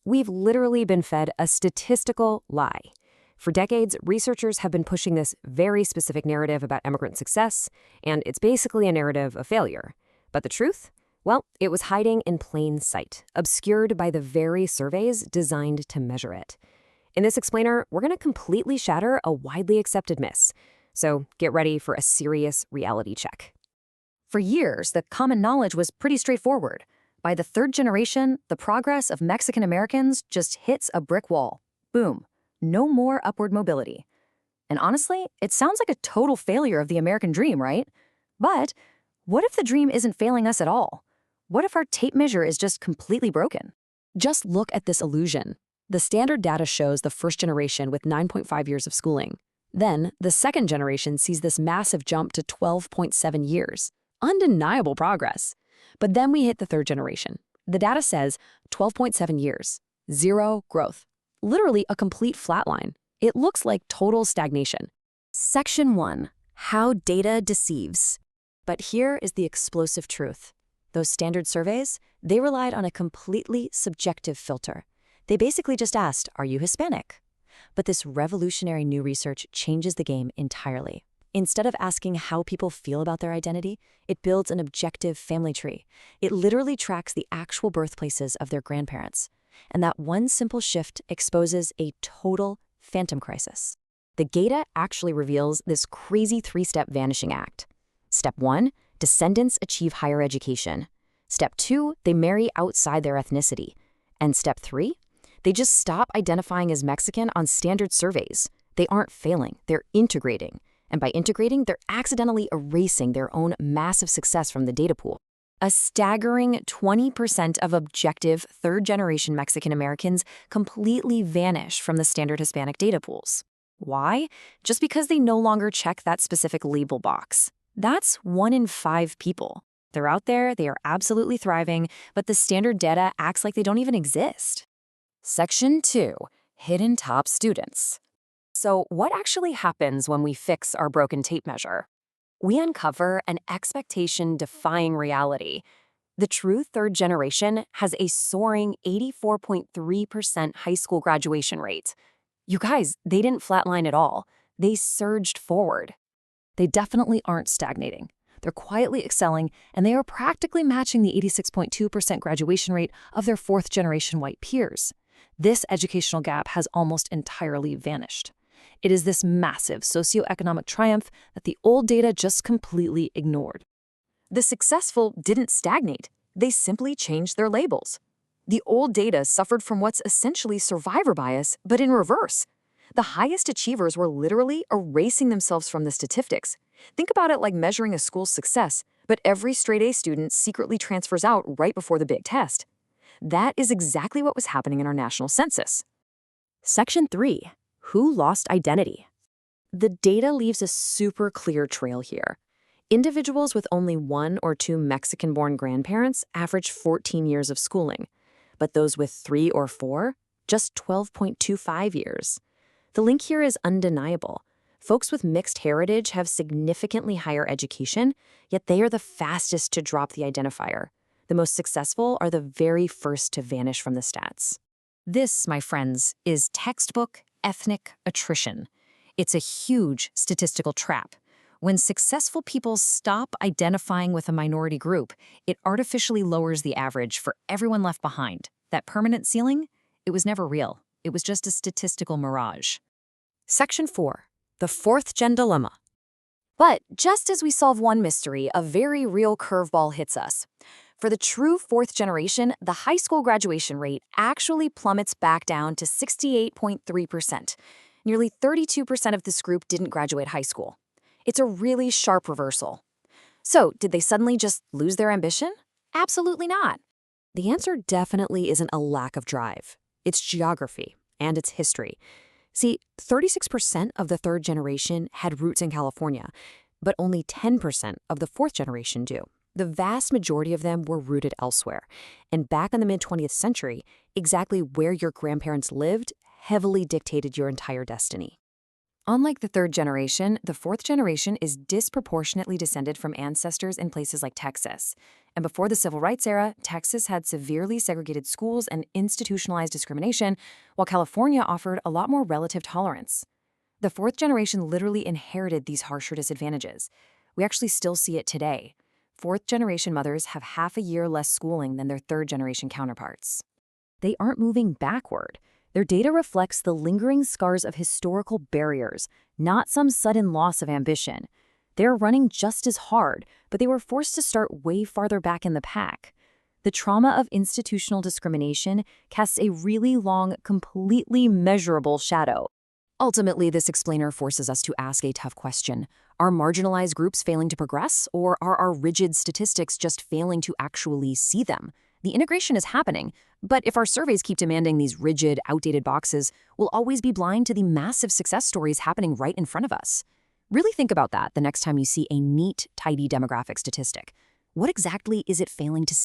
We've literally been fed a statistical lie. For decades, researchers have been pushing this very specific narrative about immigrant success, and it's basically a narrative of failure. But the truth? Well, it was hiding in plain sight, obscured by the very surveys designed to measure it. In this explainer, we're going to completely shatter a widely accepted myth. So get ready for a serious reality check. For years, the common knowledge was pretty straightforward. By the third generation, the progress of Mexican Americans just hits a brick wall. Boom. No more upward mobility. And honestly, it sounds like a total failure of the American dream, right? But what if the dream isn't failing us at all? What if our tape measure is just completely broken? Just look at this illusion. The standard data shows the first generation with 9.5 years of schooling. Then, the second generation sees this massive jump to 12.7 years. Undeniable progress. But then we hit the third generation. The data says 12.7 years. Zero growth. Literally a complete flatline. It looks like total stagnation. Section 1. How data deceives. But here is the explosive truth. Those standard surveys, they relied on a completely subjective filter. They basically just asked, are you Hispanic? But this revolutionary new research changes the game entirely. Instead of asking how people feel about their identity, it builds an objective family tree. It literally tracks the actual birthplaces of their grandparents. And that one simple shift exposes a total phantom crisis. The data actually reveals this crazy three-step vanishing act. Step 1, descendants achieve higher education. Step 2, they marry outside their ethnicity. And step 3, they just stop identifying as Mexican on standard surveys. They aren't failing, they're integrating. And by integrating, they're accidentally erasing their own massive success from the data pool. A staggering 20% of objective third-generation Mexican Americans completely vanish from the standard Hispanic data pools. Why? Just because they no longer check that specific label box. That's 1 in 5 people. They're out there, they are absolutely thriving, but the standard data acts like they don't even exist. Section 2. Hidden top students. So what actually happens when we fix our broken tape measure? We uncover an expectation-defying reality. The true third generation has a soaring 84.3% high school graduation rate. You guys, they didn't flatline at all. They surged forward. They definitely aren't stagnating. They're quietly excelling, and they are practically matching the 86.2% graduation rate of their fourth-generation white peers. This educational gap has almost entirely vanished. It is this massive socioeconomic triumph that the old data just completely ignored. The successful didn't stagnate. They simply changed their labels. The old data suffered from what's essentially survivor bias, but in reverse. The highest achievers were literally erasing themselves from the statistics. Think about it like measuring a school's success, but every straight-A student secretly transfers out right before the big test. That is exactly what was happening in our national census. Section 3. Who lost identity? The data leaves a super clear trail here. Individuals with only 1 or 2 Mexican-born grandparents average 14 years of schooling, but those with 3 or 4, just 12.25 years. The link here is undeniable. Folks with mixed heritage have significantly higher education, yet they are the fastest to drop the identifier. The most successful are the very first to vanish from the stats. This, my friends, is textbook ethnic attrition. It's a huge statistical trap. When successful people stop identifying with a minority group, it artificially lowers the average for everyone left behind. That permanent ceiling, it was never real. It was just a statistical mirage. Section 4. The fourth-gen dilemma. But just as we solve one mystery, a very real curveball hits us. For the true fourth generation, the high school graduation rate actually plummets back down to 68.3%. Nearly 32% of this group didn't graduate high school. It's a really sharp reversal. So, did they suddenly just lose their ambition? Absolutely not. The answer definitely isn't a lack of drive. It's geography, and it's history. See, 36% of the third generation had roots in California, but only 10% of the fourth generation do. The vast majority of them were rooted elsewhere. And back in the mid-20th century, exactly where your grandparents lived heavily dictated your entire destiny. Unlike the third generation, the fourth generation is disproportionately descended from ancestors in places like Texas. And before the Civil Rights era, Texas had severely segregated schools and institutionalized discrimination, while California offered a lot more relative tolerance. The fourth generation literally inherited these harsher disadvantages. We actually still see it today. Fourth generation mothers have half a year less schooling than their third generation counterparts. They aren't moving backward. Their data reflects the lingering scars of historical barriers, not some sudden loss of ambition. They're running just as hard, but they were forced to start way farther back in the pack. The trauma of institutional discrimination casts a really long, completely measurable shadow. Ultimately, this explainer forces us to ask a tough question. Are marginalized groups failing to progress, or are our rigid statistics just failing to actually see them? The integration is happening, but if our surveys keep demanding these rigid, outdated boxes, we'll always be blind to the massive success stories happening right in front of us. Really think about that the next time you see a neat, tidy demographic statistic. What exactly is it failing to see?